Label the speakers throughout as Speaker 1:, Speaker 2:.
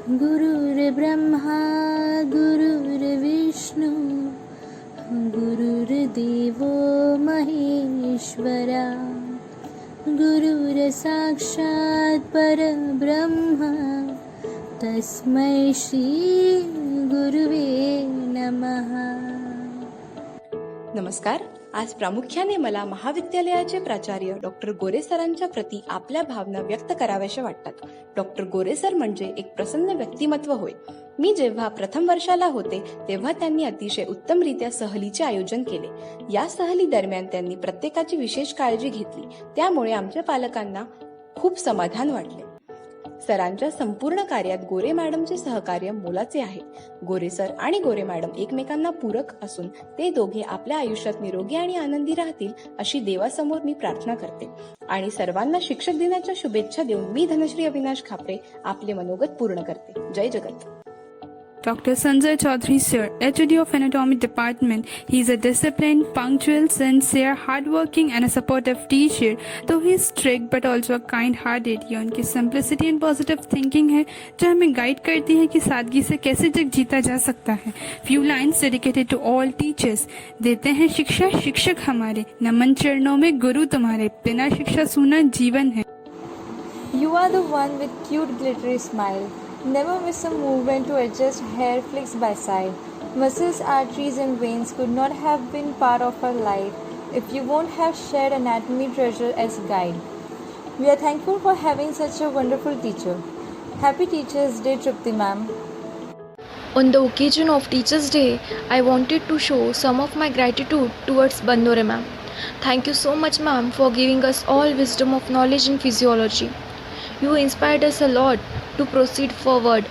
Speaker 1: गुरुर्ब्रह्मा गुरुर्विष्णू गुरुर्देवो महेश्वरा गुरुर्साक्षात् परब्रह्म तस्मै श्री गुरुवे नमः.
Speaker 2: नमस्कार. आज प्रामुख्याने मला महाविद्यालयाचे प्राचार्य डॉक्टर गोरे सरांच्या प्रती आपल्या भावना व्यक्त कराव्याशा वाटतात. डॉक्टर गोरे सर म्हणजे एक प्रसन्न व्यक्तिमत्व होय. मी जेव्हा प्रथम वर्षाला होते तेव्हा त्यांनी अतिशय उत्तमरित्या सहलीचे आयोजन केले. या सहली दरम्यान त्यांनी प्रत्येकाची विशेष काळजी घेतली. त्यामुळे आमच्या पालकांना खूप समाधान वाटले. सरांच्या संपूर्ण कार्यात गोरे मॅडमचे सहकार्य मोलाचे आहे. गोरे सर आणि गोरे मॅडम एकमेकांना पूरक असून ते दोघे आपल्या आयुष्यात निरोगी आणि आनंदी राहतील अशी देवासमोर मी प्रार्थना करते. आणि सर्वांना शिक्षक दिनाच्या शुभेच्छा देऊन मी धनश्री अविनाश खापरे आपले मनोगत पूर्ण करते. जय जगत.
Speaker 3: Dr. Sanjay Chaudhary Sir, HOD of Anatomy Department. He is a disciplined, punctual, sincere, hardworking and a supportive teacher. Though he is strict but also a kind-hearted. ये उनकी simplicity and positive thinking है जो हमें guide करती है कि सादगी से कैसे जग जीता जा सकता है. Few lines dedicated to all teachers. देते हैं शिक्षा शिक्षक हमारे, नमन चरणों में गुरु तुम्हारे, बिना शिक्षा सूना जीवन है.
Speaker 4: You are the one with cute glittery smile. Never miss a movement to adjust hair flicks by side. Muscles, arteries and veins could not have been part of our life if you won't have shared anatomy treasure as guide. We are thankful for having such a wonderful teacher. Happy Teachers Day, Tripti ma'am.
Speaker 5: On the occasion of Teachers' Day, I wanted to show some of my gratitude towards Bandore ma'am. Thank you so much ma'am for giving us all wisdom of knowledge in physiology. You inspired us a lot to proceed forward,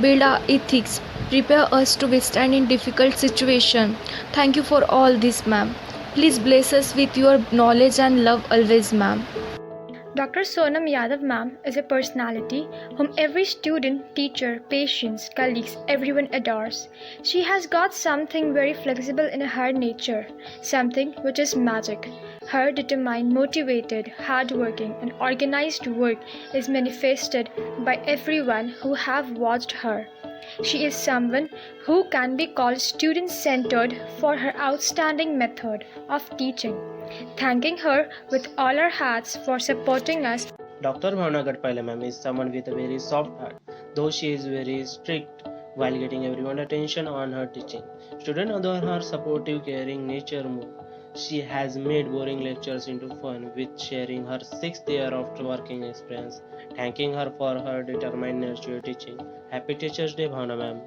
Speaker 5: build our ethics, prepare us to withstand in difficult situations. Thank you for all this ma'am. Please bless us with your knowledge and love always ma'am.
Speaker 6: Dr. Sonam Yadav ma'am is a personality whom every student, teacher, patients, colleagues, everyone adores. She has got something very flexible in her nature, something which is magic. Her determined, motivated, hardworking and organized work is manifested by everyone who have watched her. She is someone who can be called student-centered for her outstanding method of teaching. Thanking her with all our hearts for supporting us.
Speaker 7: Dr. Bhavna Gadpale ma'am is someone with a very soft heart, though she is very strict while getting everyone's attention on her teaching. Students adore her supportive, caring nature mood. She has made boring lectures into fun with sharing her 6th year of working experience. Thanking her for her determined nature teaching. Happy Teachers Day, Bhavna ma'am.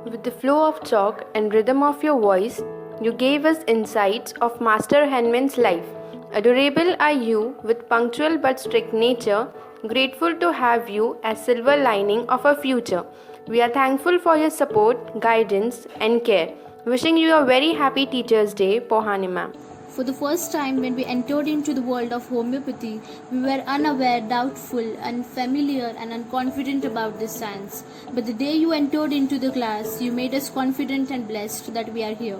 Speaker 8: With the flow of talk and rhythm of your voice, you gave us insights of Master Henman's life. Adorable are you with punctual but strict nature. Grateful to have you as silver lining of our future. We are thankful for your support, guidance and care. Wishing you a very happy Teachers Day, Pohani ma'am.
Speaker 1: For the first time when we entered into the world of homeopathy, we were unaware, doubtful, unfamiliar and unconfident about this science. But the day you entered into the class, you made us confident and blessed that we are here.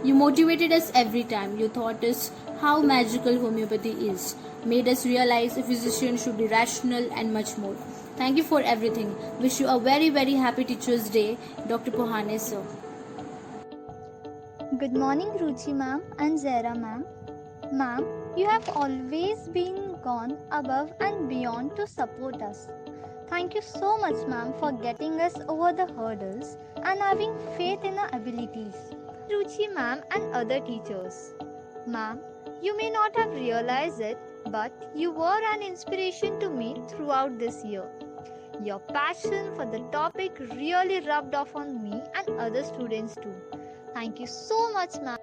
Speaker 1: You motivated us every time. You taught us how magical homeopathy is, made us realize a physician should be rational and much more. Thank you for everything. Wish you a very, very happy Teachers Day, Dr. Pohane sir.
Speaker 9: Good morning, Ruchi ma'am and Zara ma'am. Ma'am, you have always been gone above and beyond to support us. Thank you so much, ma'am, for getting us over the hurdles and having faith in our abilities. Ruchi ma'am and other teachers. Ma'am, you may not have realized it, but you were an inspiration to me throughout this year. Your passion for the topic really rubbed off on me and other students too. Thank you so much, ma'am.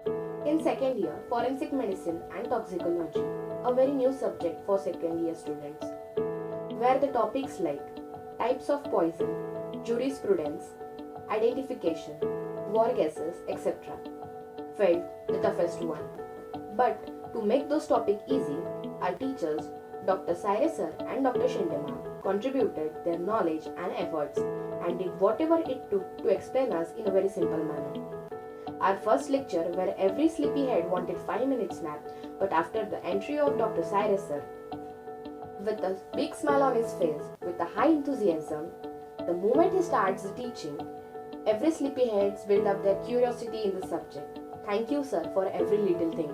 Speaker 8: In second year, Forensic Medicine and Toxicology, a very new subject for second year students, where the topics like types of poison, jurisprudence, identification, war gases, etc. felt the toughest one. But to make those topics easy, our teachers, Dr. Cyrus sir and Dr. Shinde ma'am, contributed their knowledge and efforts and did whatever it took to explain us in a very simple manner. Our first lecture, where every sleepyhead wanted 5 minutes nap, but after the entry of Dr. Cyrus sir, with a big smile on his face, with a high enthusiasm, The moment he starts the teaching, every sleepyheads build up their curiosity in the subject. Thank you, sir, for every little thing.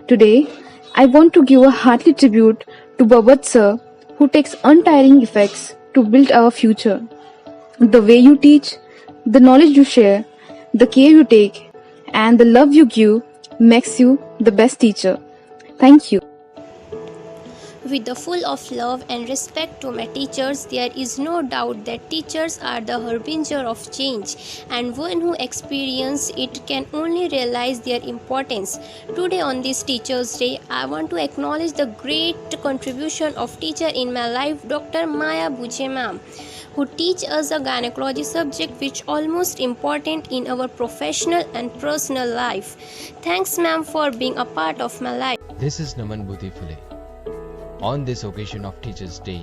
Speaker 10: Today, I want to give a hearty tribute to Babat sir, who takes untiring efforts to build our future. The way you teach, the knowledge you share, the care you take, and the love you give makes you the best teacher. Thank you.
Speaker 11: With the full of love and respect to my teachers, there is no doubt that teachers are the harbinger of change, and one who experiences it can only realize their importance. Today on this Teachers' Day, I want to acknowledge the great contribution of teacher in my life, Dr. Maya Buje ma'am, who teach us a gynecology subject which almost important in our professional and personal life. Thanks ma'am for being a part of my life.
Speaker 12: This is Naman Budhifule. On this occasion of Teachers' Day,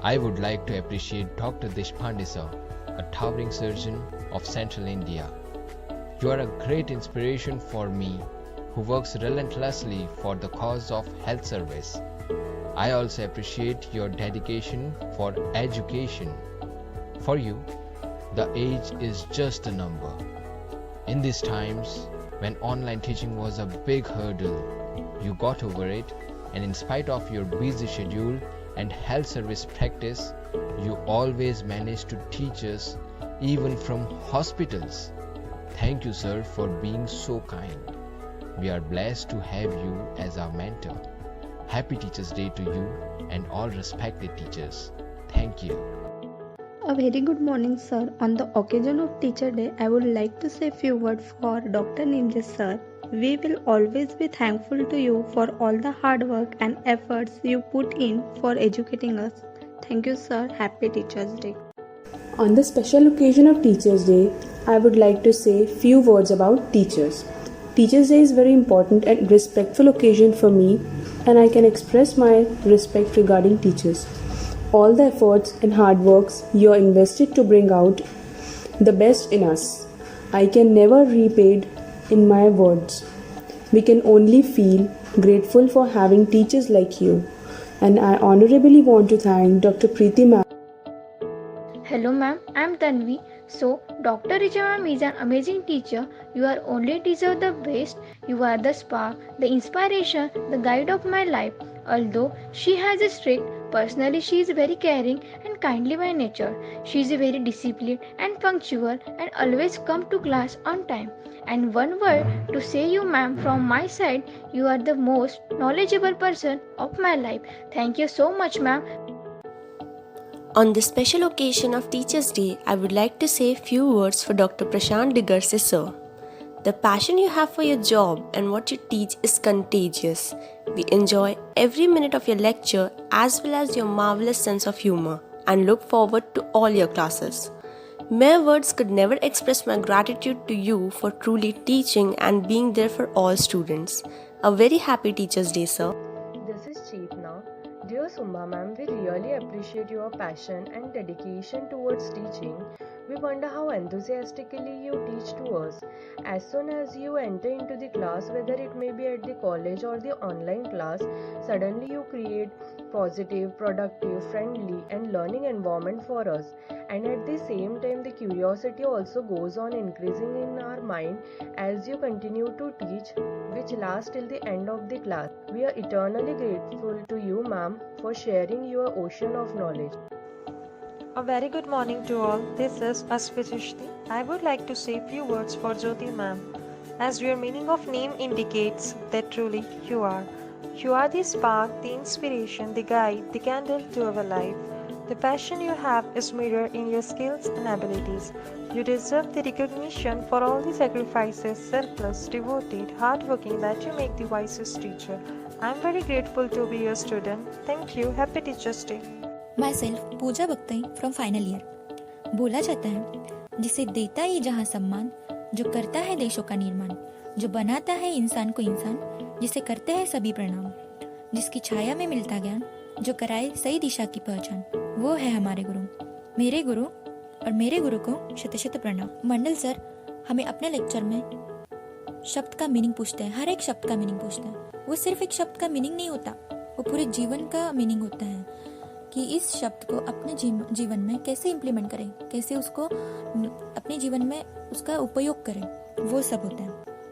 Speaker 12: I would like to appreciate Dr. Deshpande sir, a towering surgeon of Central India. You are a great inspiration for me, who works relentlessly for the cause of health service. I also appreciate your dedication for education. For you, the age is just a number. In these times, when online teaching was a big hurdle, you got over it, and in spite of your busy schedule and health service practice, you always managed to teach us even from hospitals. Thank you, sir, for being so kind. We are blessed to have you as our mentor. Happy Teachers' Day to you and all respected teachers. Thank you.
Speaker 13: A very good morning, sir. On the occasion of Teacher Day, I would like to say a few words for Dr. Nimje sir. We will always be thankful to you for all the hard work and efforts you put in for educating us. Thank you, sir. Happy Teachers' Day.
Speaker 14: On the special occasion of Teachers' Day, I would like to say few words about teachers. Teachers' Day is very important and respectful occasion for me, and I can express my respect regarding teachers. All the efforts and hard works you are invested to bring out the best in us, I can never repay in my words. We can only feel grateful for having teachers like you, and I honorably want to thank Dr. Preeti ma'am.
Speaker 6: Hello ma'am, I am Tanvi. So, Dr. Richa ma'am is an amazing teacher. You are only deserve the best. You are the spark, the inspiration, the guide of my life. Although she has a strict, personally she is very caring and kindly by nature. She is very disciplined and punctual and always come to class on time. And one word to say you ma'am from my side, you are the most knowledgeable person of my life. Thank you so much ma'am.
Speaker 15: On this special occasion of Teachers' Day, I would like to say a few words for Dr. Prashant Digarse sir. The passion you have for your job and what you teach is contagious. We enjoy every minute of your lecture as well as your marvelous sense of humor and look forward to all your classes. Mere words could never express my gratitude to you for truly teaching and being there for all students. A very happy Teachers' Day, sir.
Speaker 16: This is Chetna. Dear Sumba ma'am, we really appreciate your passion and dedication towards teaching. We wonder how enthusiastically you teach to us. As soon as you enter into the class, whether it may be at the college or the online class, suddenly you create positive, productive, friendly and learning environment for us. And at the same time, the curiosity also goes on increasing in our mind as you continue to teach, which lasts till the end of the class. We are eternally grateful to you, ma'am, for sharing your ocean of knowledge.
Speaker 17: A very good morning to all. This is Asvitishti. I would like to say a few words for Jyoti ma'am. As your meaning of name indicates that truly you are. You are the spark, the inspiration, the guide, the candle to our life. The passion you have is mirrored in your skills and abilities. You deserve the recognition for all the sacrifices, selfless, devoted, hardworking that you make the wisest teacher. I am very grateful to be your student. Thank you. Happy Teachers' Day.
Speaker 18: Myself, Pooja Bhaktai from final year. बोला जाता है जिसे देता ही जहाँ सम्मान, जो करता है देशों का निर्माण, जो बनाता है इंसान को इंसान, जिसे करते हैं सभी प्रणाम, जिसकी छाया में मिलता ज्ञान, जो कराए सही दिशा की पहचान, वो है हमारे गुरु। मेरे गुरु और मेरे गुरु को शत शत प्रणाम। मंडल सर हमें अपने लेक्चर में शब्द का मीनिंग पूछते हैं, हर एक शब्द का मीनिंग पूछते हैं। वो सिर्फ एक शब्द का मीनिंग नहीं होता, वो पूरे जीवन का मीनिंग होता है। कि इस शब्द को अपने जीवन में कैसे इम्प्लीमेंट करें, कैसे उसको अपने जीवन में उसका उपयोग करें, वो सब होता है।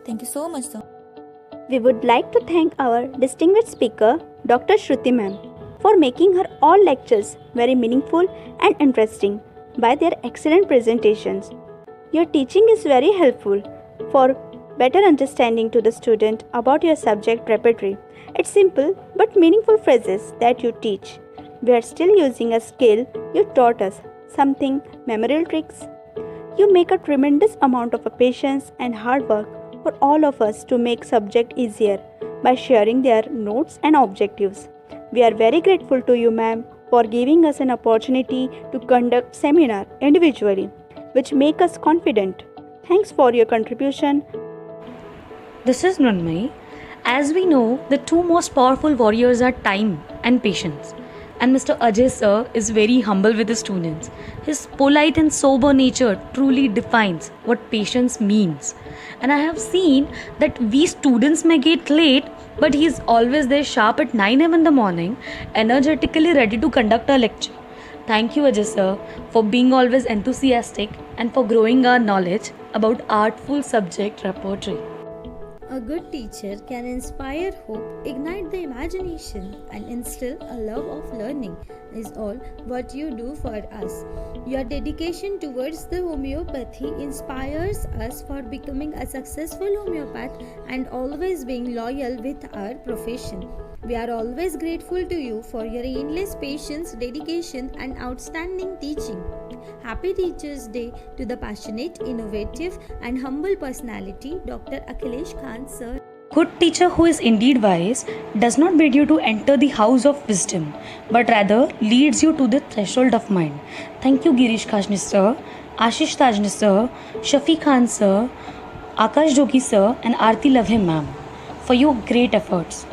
Speaker 18: Thank you so much sir.
Speaker 19: We would like to thank our distinguished speaker, Dr. Shruti ma'am, for making her all lectures very meaningful and interesting by their excellent presentations. Your teaching is very helpful for better understanding to the student about your subject repertoire. It's simple but meaningful phrases that you teach. We are still using a skill you taught us, something memorial tricks. You make a tremendous amount of patience and hard work for all of us to make subject easier by sharing their notes and objectives. We are very grateful to you, ma'am, for giving us an opportunity to conduct seminar individually, which make us confident. Thanks for your contribution.
Speaker 20: This is Nunmai. As we know, the two most powerful warriors are time and patience. And Mr. Ajay sir is very humble with his students. His polite and sober nature truly defines what patience means. And I have seen that we students may get late, but he is always there sharp at 9 a.m. in the morning, energetically ready to conduct a lecture. Thank you, Ajay sir, for being always enthusiastic and for growing our knowledge about artful subject repertoire.
Speaker 21: A good teacher can inspire hope, ignite the imagination, and instill a love of learning is all what you do for us. Your dedication towards the homeopathy inspires us for becoming a successful homeopath and always being loyal with our profession. We are always grateful to you for your endless patience, dedication, and outstanding teaching. Happy Teachers' Day to the passionate, innovative, and humble personality, Dr. Akhilesh Khan, sir.
Speaker 20: Good teacher who is indeed wise does not bid you to enter the house of wisdom, but rather leads you to the threshold of mind. Thank you, Girish Khashni sir, Ashish Tajni sir, Shafi Khan sir, Akash Jogi sir, and Aarti Lavhe ma'am for your great efforts.